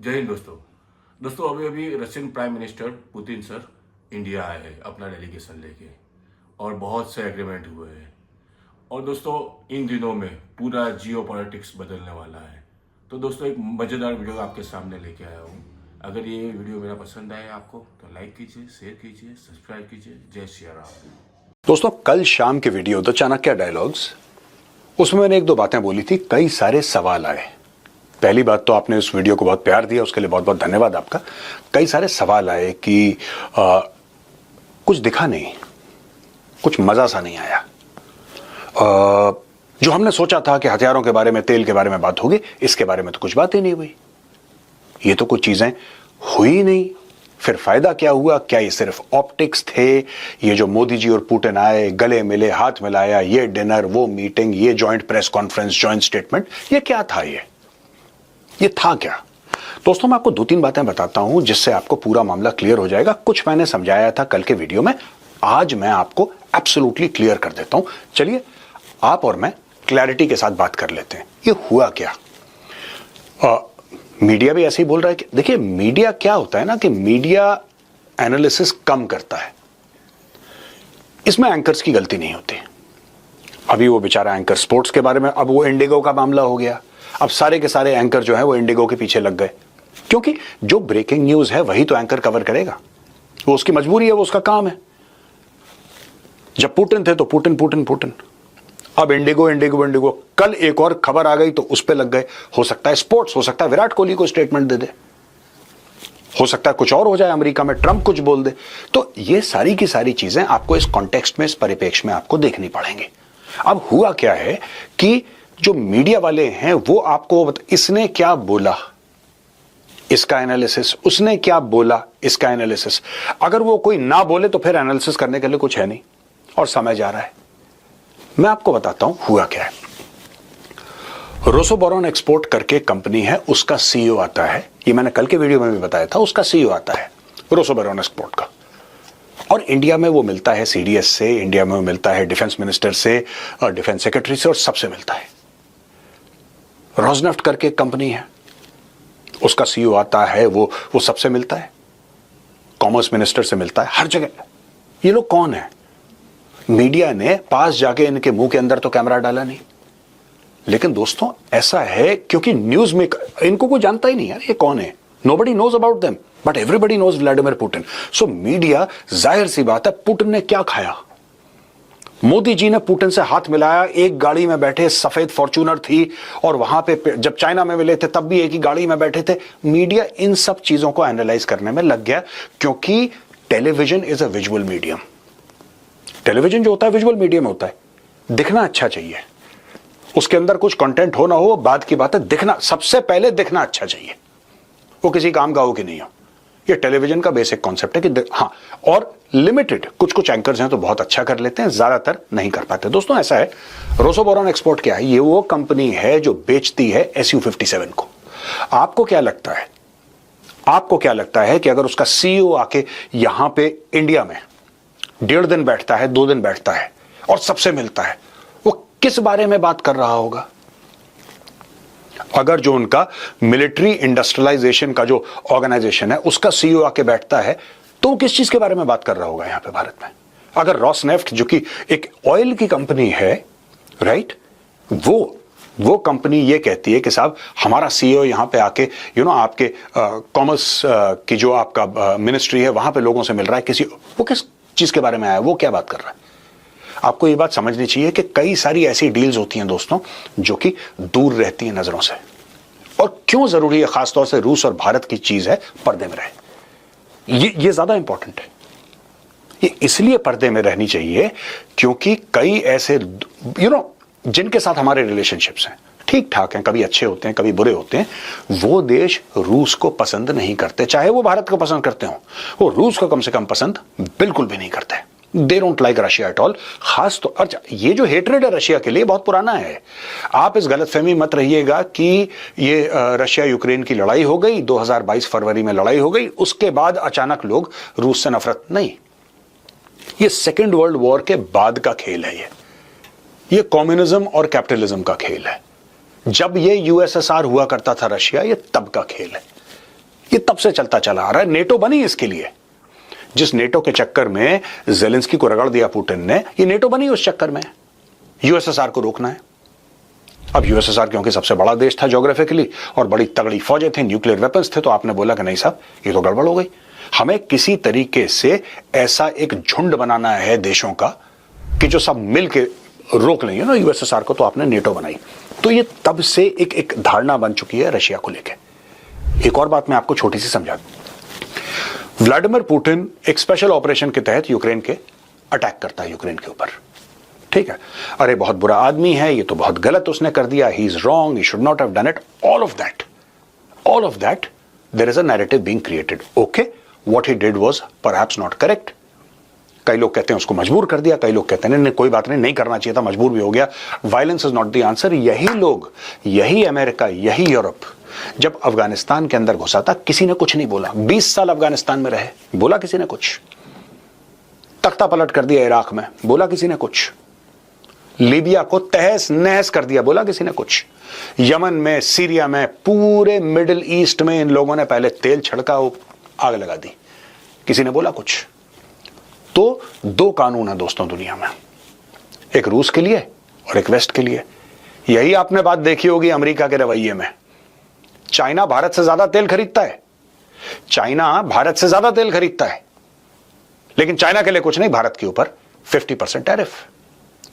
जय हिंद दोस्तों अभी अभी Russian prime minister Putin sir India आए हैं अपना डेलीगेशन लेके और बहुत से एग्रीमेंट हुए हैं। और दोस्तों इन दिनों में पूरा जियो पॉलिटिक्स बदलने वाला है। तो दोस्तों एक मज़ेदार वीडियो आपके सामने लेके आया हूँ। अगर ये वीडियो मेरा पसंद आए आपको तो लाइक कीजिए, शेयर कीजिए, सब्सक्राइब कीजिए। जय श्री राम। दोस्तों कल शाम के वीडियो द चाणक्य डायलॉग्स, उसमें मैंने एक दो बातें बोली थी, कई सारे सवाल आए। पहली बात तो आपने उस वीडियो को बहुत प्यार दिया, उसके लिए बहुत बहुत धन्यवाद आपका। कई सारे सवाल आए कि कुछ दिखा नहीं, कुछ मजा सा नहीं आया। जो हमने सोचा था कि हथियारों के बारे में, तेल के बारे में बात होगी, इसके बारे में तो कुछ बात ही नहीं हुई। ये तो कुछ चीजें हुई नहीं। फिर फायदा क्या हुआ? क्या ये सिर्फ ऑप्टिक्स थे? ये जो मोदी जी और पुतिन आए, गले मिले, हाथ मिलाया, ये डिनर, वो मीटिंग, ये joint press conference, joint statement, ये क्या था? ये था क्या? दोस्तों मैं आपको दो तीन बातें बताता हूं जिससे आपको पूरा मामला क्लियर हो जाएगा। कुछ मैंने समझाया था कल के वीडियो में, आज मैं आपको एब्सोल्युटली क्लियर कर देता हूं। चलिए आप और मैं क्लैरिटी के साथ बात कर लेते हैं। ये हुआ क्या? मीडिया भी ऐसे ही बोल रहा है कि देखिए, मीडिया क्या होता है ना कि मीडिया एनालिसिस कम करता है। इसमें एंकर्स की गलती नहीं होती। अभी वो बेचारा एंकर स्पोर्ट्स के बारे में, अब वो इंडिगो का मामला हो गया। अब सारे के सारे एंकर जो है वो इंडिगो के पीछे लग गए, क्योंकि जो ब्रेकिंग न्यूज है वही तो एंकर कवर करेगा। वो उसकी मजबूरी है, वो उसका काम है। जब पुतिन थे तो पुतिन पुतिन पुतिन, अब इंडिगो इंडिगो इंडिगो। कल एक और खबर आ गई तो उस पर लग गए। हो सकता है स्पोर्ट्स, हो सकता है विराट कोहली को स्टेटमेंट दे दे, हो सकता है कुछ और हो जाए, अमेरिका में ट्रंप कुछ बोल दे। तो ये सारी की सारी चीजें आपको इस कॉन्टेक्स्ट में, इस परिप्रेक्ष्य में आपको देखनी पड़ेंगे। अब हुआ क्या है कि जो मीडिया वाले हैं वो आपको इसने क्या बोला, इसका एनालिसिस, उसने क्या बोला, इसका एनालिसिस। अगर वो कोई ना बोले तो फिर एनालिसिस करने के लिए कुछ है नहीं और समय जा रहा है। मैं आपको बताता हूं हुआ क्या है। रोसोबोरोन एक्सपोर्ट करके कंपनी है, उसका सीईओ आता है। ये मैंने कल के वीडियो में भी बताया था, उसका सीईओ आता है रोसोबोरोन एक्सपोर्ट का। और इंडिया में वो मिलता है सीडीएस से, इंडिया में वो मिलता है डिफेंस मिनिस्टर से और डिफेंस सेक्रेटरी से, और सबसे मिलता है। रोजनेफ्ट करके कंपनी है, उसका सीईओ आता है, वो सबसे मिलता है, कॉमर्स मिनिस्टर से मिलता है, हर जगह। ये लोग कौन है? मीडिया ने पास जाके इनके मुंह के अंदर तो कैमरा डाला नहीं, लेकिन दोस्तों ऐसा है क्योंकि न्यूज में इनको कोई जानता ही नहीं यार, ये कौन है। Nobody knows about them but everybody knows Vladimir Putin. So media, जाहिर सी बात है, पुतिन ने क्या खाया? मोदी जी ने पुतिन से हाथ मिलाया, एक गाड़ी में बैठे, सफेद फॉर्च्यूनर थी, और वहां पे जब चाइना में मिले थे तब भी एक ही गाड़ी में बैठे थे। मीडिया इन सब चीजों को एनालाइज करने में लग गया, क्योंकि television is a visual medium. Television जो होता है विजुअल मीडियम होता है, दिखना अच्छा चाहिए, उसके अंदर कुछ कंटेंट हो ना हो बाद की बात है, दिखना, सबसे पहले दिखना अच्छा चाहिए, वो किसी काम का हो कि नहीं हो। ये टेलीविजन का बेसिक कॉन्सेप्ट है कि हाँ, और लिमिटेड कुछ एंकर्स हैं तो बहुत अच्छा कर लेते हैं, ज्यादातर नहीं कर पाते। दोस्तों ऐसा है, रोसोबोरोन एक्सपोर्ट क्या है? ये वो कंपनी है जो बेचती है SU-57 को। आपको क्या लगता है, आपको क्या लगता है कि अगर उसका सीईओ आके यहां पे इंडिया में 1.5 दिन बैठता है, 2 दिन बैठता है और सबसे मिलता है, वो किस बारे में बात कर रहा होगा? अगर जो उनका मिलिट्री इंडस्ट्रियलाइजेशन का जो ऑर्गेनाइजेशन है उसका सीईओ आके बैठता है तो किस चीज के बारे में बात कर रहा होगा यहां पे भारत में? अगर रॉसनेफ्ट जो कि एक ऑयल की कंपनी है, राइट, वो कंपनी ये कहती है कि साहब हमारा सीईओ यहां पे आके आपके कॉमर्स की जो आपका मिनिस्ट्री है वहां पे लोगों से मिल रहा है, वो किस चीज के बारे में आया, वो क्या बात कर रहा है? आपको ये बात समझनी चाहिए कि कई सारी ऐसी डील्स होती हैं दोस्तों जो कि दूर रहती हैं नजरों से। और क्यों जरूरी है, खासतौर से रूस और भारत की चीज है, पर्दे में रहे। ये ज्यादा इंपॉर्टेंट है। ये इसलिए पर्दे में रहनी चाहिए क्योंकि कई ऐसे जिनके साथ हमारे रिलेशनशिप्स हैं, ठीक ठाक हैं, कभी अच्छे होते हैं, कभी बुरे होते हैं, वो देश रूस को पसंद नहीं करते, चाहे वो भारत को पसंद करते हो। वो रूस को कम से कम पसंद बिल्कुल भी नहीं करते। They don't like Russia at all. खास तो अच्छा, ये जो हेट्रेड है रशिया के लिए बहुत पुराना है। आप इस गलतफहमी मत रहिएगा कि ये रशिया यूक्रेन की लड़ाई हो गई, 2022 फरवरी में लड़ाई हो गई, उसके बाद अचानक लोग रूस से नफरत, नहीं। ये सेकेंड वर्ल्ड वॉर के बाद का खेल है। ये कम्युनिज्म और कैपिटलिज्म का खेल है। जब ये यूएसएसआर हुआ करता था रशिया, ये तब का खेल है। ये तब से चलता चला आ रहा है। नेटो बनी इसके लिए। जिस नेटो के चक्कर में जेलेंस्की को रगड़ दिया पुतिन ने, ये नेटो बनी उस चक्कर में यूएसएसआर को रोकना है। अब यूएसएसआर क्योंकि सबसे बड़ा देश था ज्योग्राफिकली और बड़ी तगड़ी फौजें थी, न्यूक्लियर वेपन्स थे, तो आपने बोला कि नहीं साहब ये तो गड़बड़ हो गई, हमें किसी तरीके से ऐसा एक झुंड बनाना है देशों का कि जो सब मिल के रोक लेंगे ना यूएसएसआर को, तो आपने नेटो बनाई। तो ये तब से एक धारणा बन चुकी है रशिया को लेकर। एक और बात मैं आपको छोटी सी समझा दूं। व्लादिमीर पुतिन एक स्पेशल ऑपरेशन के तहत यूक्रेन के अटैक करता है, यूक्रेन के ऊपर, ठीक है। अरे बहुत बुरा आदमी है, ये तो बहुत गलत उसने कर दिया, he is wrong, he should not have done it, all of that there is a narrative being created. Okay, what he did was perhaps not correct. कई लोग कहते हैं उसको मजबूर कर दिया, कई लोग कहते हैं नहीं कोई बात नहीं करना चाहिए था, मजबूर भी हो गया। Violence is not the answer. यही लोग, यही अमेरिका, यही यूरोप जब अफगानिस्तान के अंदर घुसा था किसी ने कुछ नहीं बोला। 20 साल अफगानिस्तान में रहे, बोला किसी ने कुछ? तख्ता पलट कर दिया इराक में, बोला किसी ने कुछ? लीबिया को तहस नहस कर दिया, बोला किसी ने कुछ? यमन में, सीरिया में, पूरे मिडिल ईस्ट में इन लोगों ने पहले तेल छिड़का, आग लगा दी, किसी ने बोला कुछ? तो दो कानून है दोस्तों दुनिया में, एक रूस के लिए और एक वेस्ट के लिए। यही आपने बात देखी होगी अमेरिका के रवैये में। चाइना भारत से ज्यादा तेल खरीदता है, चाइना भारत से ज्यादा तेल खरीदता है, लेकिन चाइना के लिए कुछ नहीं, भारत के ऊपर 50% टैरिफ।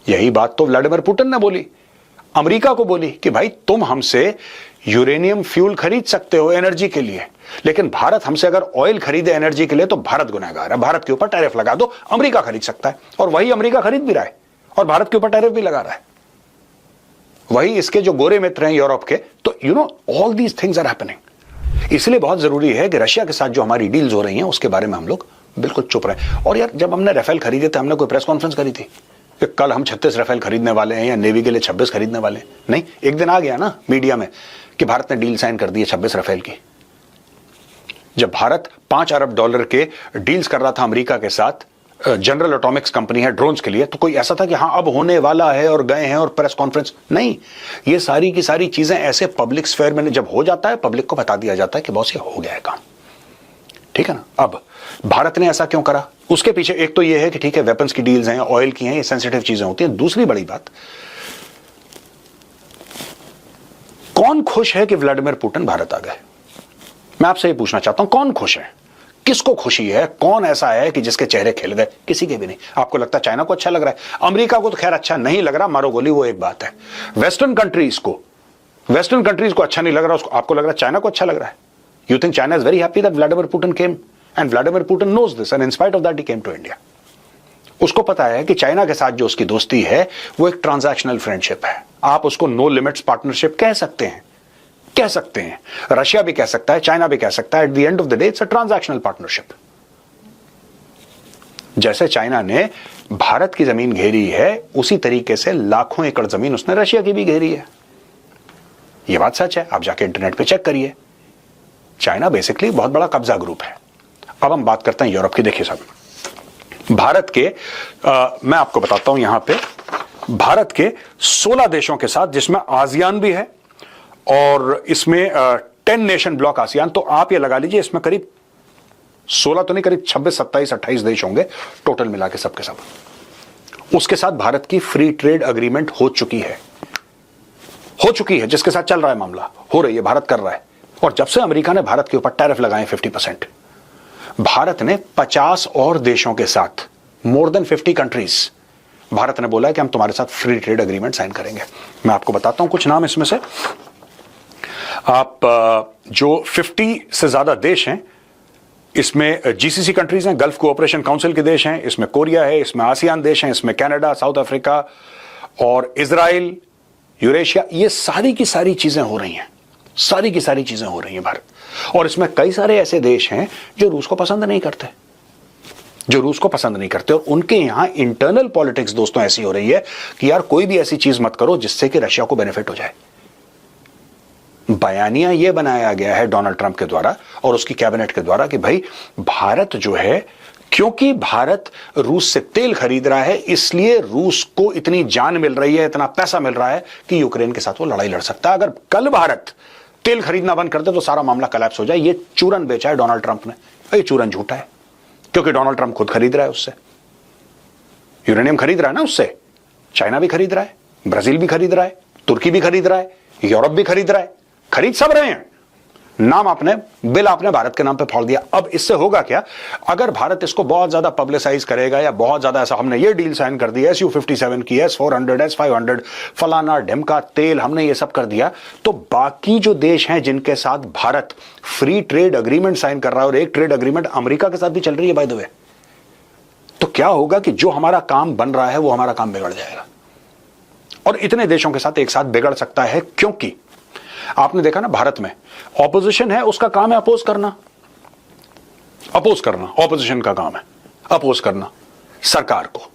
यही बात तो व्लादिमीर पुतिन ने बोली, अमेरिका को बोली कि भाई तुम हमसे यूरेनियम फ्यूल खरीद सकते हो एनर्जी के लिए, लेकिन भारत हमसे अगर ऑयल खरीदे एनर्जी के लिए तो भारत गुनहगार है, भारत के ऊपर टैरिफ लगा दो। अमेरिका खरीद सकता है, और वही अमेरिका खरीद भी रहा है और भारत के ऊपर टैरिफ भी लगा रहा है। वही इसके जो गोरे मित्र हैं यूरोप के, तो you know all these things are happening. इसलिए बहुत जरूरी है कि रशिया के साथ जो हमारी डील्स हो रही हैं उसके बारे में हम लोग बिल्कुल चुप रहे। और यार जब हमने राफेल खरीदे थे, हमने कोई प्रेस कॉन्फ्रेंस करी थी कि कल हम 36 राफेल खरीदने वाले हैं या नेवी के लिए 26 खरीदने वाले हैं? नहीं, एक दिन आ गया ना मीडिया में कि भारत ने डील साइन कर दी है 26 राफेल की। जब भारत $5 अरब के डील्स कर रहा था अमेरिका के साथ, जनरल एटॉमिक्स कंपनी है ड्रोन्स के लिए, तो कोई ऐसा था कि हाँ अब होने वाला है और गए हैं और प्रेस कॉन्फ्रेंस? नहीं, ये सारी की सारी चीजें ऐसे पब्लिक स्फेयर में जब हो जाता है, पब्लिक को बता दिया जाता है कि बॉस ये हो गया है काम, ठीक है ना। अब भारत ने ऐसा क्यों करा, उसके पीछे एक तो ये है कि ठीक है वेपन्स की डील्स हैं, ऑयल की हैं, ये सेंसिटिव चीजें होती हैं। दूसरी बड़ी बात, कौन खुश है कि व्लादिमीर पुतिन भारत आ गए? मैं आपसे ये पूछना चाहता हूं, कौन खुश है? किसको खुशी है? कौन ऐसा है कि जिसके चेहरे खिल गए? किसी के भी नहीं। आपको लगता है चाइना को अच्छा लग रहा है, अमेरिका को तो खैर अच्छा नहीं लग रहा, मारो गोली, वो एक बात है। वेस्टर्न कंट्रीज को अच्छा नहीं लग रहा, उसको आपको लग रहा है चाइना को अच्छा लग रहा है। You think China is very happy that Vladimir Putin came, and Vladimir Putin knows this, and in spite of that he came to India. उसको पता है कि चाइना के साथ जो उसकी दोस्ती है वो एक ट्रांजैक्शनल फ्रेंडशिप है। आप उसको नो लिमिट्स पार्टनरशिप कह सकते हैं, रशिया भी कह सकता है, चाइना भी कह सकता है। At the end of the day it's a transactional partnership. जैसे चाइना ने भारत की जमीन घेरी है, उसी तरीके से लाखों एकड़ जमीन उसने रशिया की भी घेरी है। यह बात सच है, आप जाके इंटरनेट पे चेक करिए। चाइना बेसिकली बहुत बड़ा कब्जा ग्रुप है। अब हम बात करते हैं यूरोप की। देखिए साहब, भारत के मैं आपको बताता हूं यहां पे भारत के 16 देशों के साथ, जिसमें आसियान भी है और इसमें 10 नेशन ब्लॉक आसियान, तो आप ये लगा लीजिए इसमें करीब 16 तो नहीं, करीब 26, 27, 28 देश होंगे टोटल मिला के सबके सब। उसके साथ भारत की फ्री ट्रेड अग्रीमेंट हो चुकी है, जिसके साथ चल रहा है मामला, हो रही है, भारत कर रहा है। और जब से अमेरिका ने भारत के ऊपर टैरिफ लगाए 50%, भारत ने 50 और देशों के साथ, मोर देन 50 कंट्रीज, भारत ने बोला है कि हम तुम्हारे साथ फ्री ट्रेड अग्रीमेंट साइन करेंगे। मैं आपको बताता हूं कुछ नाम इसमें से। आप जो 50 से ज्यादा देश हैं, इसमें जीसीसी कंट्रीज हैं, गल्फ कोऑपरेशन काउंसिल के देश हैं, इसमें कोरिया है, इसमें आसियान देश हैं, इसमें कनाडा, साउथ अफ्रीका और इजराइल, यूरेशिया, ये सारी की सारी चीजें हो रही हैं, सारी की सारी चीजें हो रही हैं भारत। और इसमें कई सारे ऐसे देश हैं जो रूस को पसंद नहीं करते, और उनके यहां इंटरनल पॉलिटिक्स दोस्तों ऐसी हो रही है कि यार कोई भी ऐसी चीज मत करो जिससे कि रशिया को बेनिफिट हो जाए। बयानिया यह बनाया गया है डोनाल्ड ट्रंप के द्वारा और उसकी कैबिनेट के द्वारा कि भाई भारत जो है, क्योंकि भारत रूस से तेल खरीद रहा है, इसलिए रूस को इतनी जान मिल रही है, इतना पैसा मिल रहा है कि यूक्रेन के साथ वो लड़ाई लड़ सकता है। अगर कल भारत तेल खरीदना बंद कर दे तो सारा मामला कोलैप्स हो जाए। ये चूरन बेचा है डोनाल्ड ट्रंप ने, ये चूरन झूठा है, क्योंकि डोनाल्ड ट्रंप खुद खरीद रहा है उससे, यूरेनियम खरीद रहा है ना उससे। चाइना भी खरीद रहा है, ब्राजील भी खरीद रहा है, तुर्की भी खरीद रहा है, यूरोप भी खरीद रहा है, खरीद सब रहे हैं। नाम आपने, बिल आपने भारत के नाम पे फोड़ दिया। अब इससे होगा क्या, अगर भारत इसको बहुत ज्यादा पब्लिसाइज करेगा या बहुत ज्यादा ऐसा हमने ये डील साइन कर दी, SU-57 की, S-400, S-500, फलाना ढिमका तेल, हमने ये सब कर दिया, तो बाकी जो देश हैं जिनके साथ Bharat free trade agreement sign कर रहा है, और एक ट्रेड अग्रीमेंट अमेरिका के साथ भी चल रही है बाय द वे, तो क्या होगा कि जो हमारा काम बन रहा है वो हमारा काम बिगड़ जाएगा। और इतने देशों के साथ एक साथ बिगड़ सकता है, क्योंकि आपने देखा ना भारत में ऑपोजिशन है, उसका काम है अपोज करना, अपोज करना ऑपोजिशन का काम है, अपोज करना सरकार को।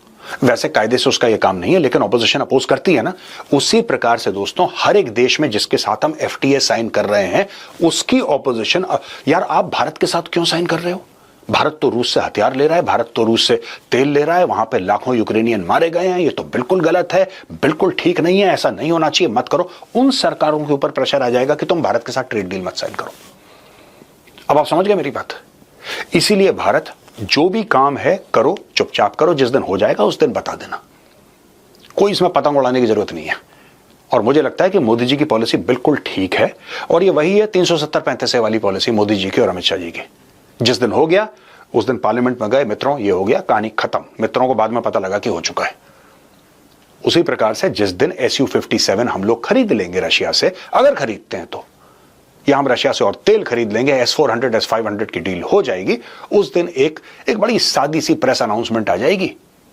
वैसे कायदे से उसका यह काम नहीं है, लेकिन ऑपोजिशन अपोज करती है ना। उसी प्रकार से दोस्तों हर एक देश में जिसके साथ हम FTA साइन कर रहे हैं उसकी ऑपोजिशन, यार आप भारत के साथ क्यों साइन कर रहे हो? भारत तो रूस से हथियार ले रहा है, भारत तो रूस से तेल ले रहा है, वहां पे लाखों यूक्रेनियन मारे गए हैं, ये तो बिल्कुल गलत है, बिल्कुल ठीक नहीं है, ऐसा नहीं होना चाहिए, मत करो। उन सरकारों के ऊपर प्रेशर आ जाएगा कि तुम भारत के साथ ट्रेड डील मत साइन करो। अब आप समझ गए मेरी बात? इसीलिए भारत जो भी काम है करो, चुपचाप करो, जिस दिन हो जाएगा उस दिन बता देना, कोई इसमें पतंग उड़ाने की जरूरत नहीं है। और मुझे लगता है कि मोदी जी की पॉलिसी बिल्कुल ठीक है, और ये वही है 370-35 वाली पॉलिसी मोदी जी की और अमित शाह जी की। जिस दिन हो गया उस दिन पार्लियामेंट में गए मित्रों, ये हो गया, कहानी खत्म। मित्रों को बाद में पता लगा कि हो चुका है। उसी प्रकार से जिस दिन SU-57 हम लोग खरीद लेंगे रशिया से, अगर खरीदते हैं तो, या हम रशिया से और तेल खरीद लेंगे, S-400 S-500 की डील हो जाएगी, उस दिन एक बड़ी सादी सी प्रेस अनाउंसमेंट आ जाएगी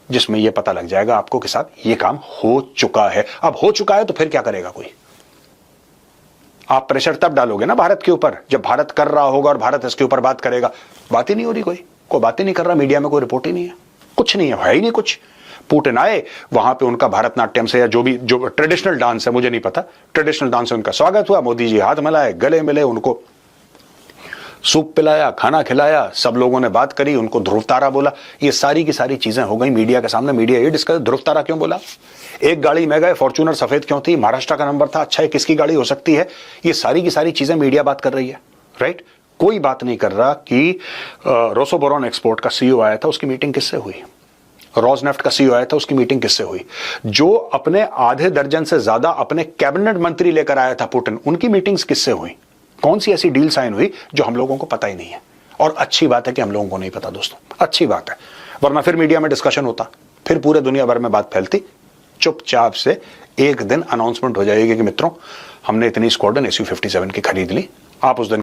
जिसमें यह पता लग जाएगा आपको के साथ ये काम हो चुका है। अब हो चुका है तो फिर क्या करेगा कोई? आप प्रेशर तब डालोगे ना भारत के ऊपर जब भारत कर रहा होगा और भारत इसके ऊपर बात करेगा। बात ही नहीं हो रही, कोई बात ही नहीं कर रहा, मीडिया में कोई रिपोर्ट ही नहीं है, कुछ नहीं है ही नहीं कुछ। पुतिन आए वहां पे, उनका भारतनाट्यम से या जो ट्रेडिशनल डांस है, मुझे नहीं पता, ट्रेडिशनल डांस से उनका स्वागत हुआ, मोदी जी हाथ मिलाए, गले मिले, उनको सूप पिलाया, खाना खिलाया, सब लोगों ने बात करी, उनको ध्रुव तारा बोला। ये सारी की सारी चीजें हो गई मीडिया के सामने। मीडिया ये डिस्कस, ध्रुव तारा क्यों बोला, एक गाड़ी में गए, फॉर्च्यूनर सफेद क्यों थी, महाराष्ट्र का नंबर था, अच्छा है किसकी गाड़ी हो सकती है, ये सारी की सारी चीजें मीडिया बात कर रही है, राइट। कोई बात नहीं कर रहा कि रोसोबोरॉन एक्सपोर्ट का CEO आया था, उसकी मीटिंग किससे हुई, रोजनेफ्ट का CEO आया था, उसकी मीटिंग किससे हुई, जो अपने आधे दर्जन से ज्यादा अपने कैबिनेट मंत्री लेकर आया था पुतिन, उनकी मीटिंग्स किससे हुई, कौन सी ऐसी डील साइन हुई जो हम लोगों को पता ही नहीं है। और अच्छी बात है कि हम लोगों को नहीं पता दोस्तों, अच्छी बात है, वरना फिर मीडिया में डिस्कशन होता, फिर पूरे दुनिया भर में बात फैलती। चुपचाप से एक दिन अनाउंसमेंट हो जाएगी कि मित्रों हमने इतनी स्क्वाड्रन SU-57 की खरीद ली, आप उस दिन